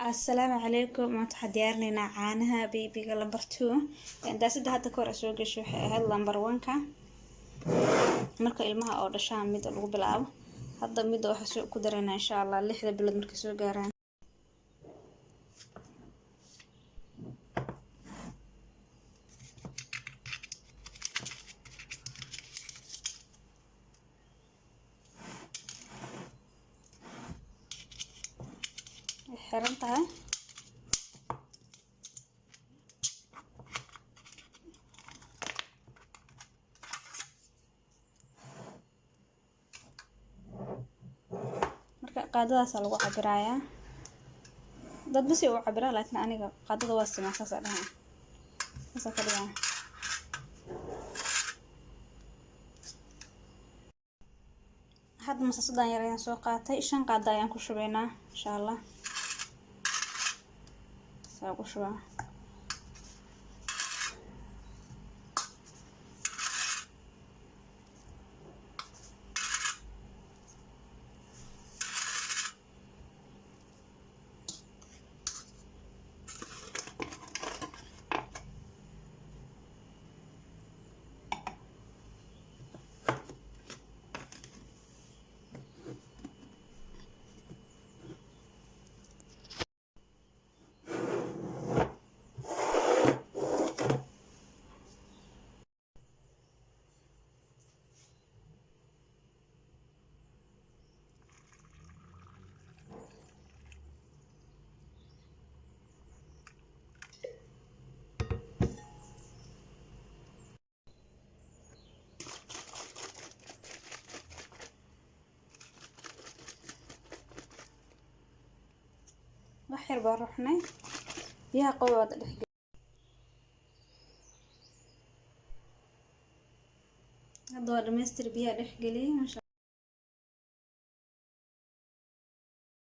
السلام عليكم ما تحديرنا عنها بيبي لمبر 2 دا سده hadda ka hor soo gasho waxay ahayd lambar 1ka marka ilmaha oo dhashaan mid lagu bilaabo hadda mid waxa soo ku dareena insha Allah 6 bilood markay soo gaaraan xiran tahay qaadadaas lagu cabiraaya dad basi oo cabira laakiin aniga qaadada waa sameeyay saadana kaliya hadda masasadan yar ayaan soo qaatay 5 qaada ayaan ku shubaynaa insha Allah soo ku shubaa waxyar baa ruxnay biyaha qowada dhex hadda waa dhameystir biyaha dhex galiyay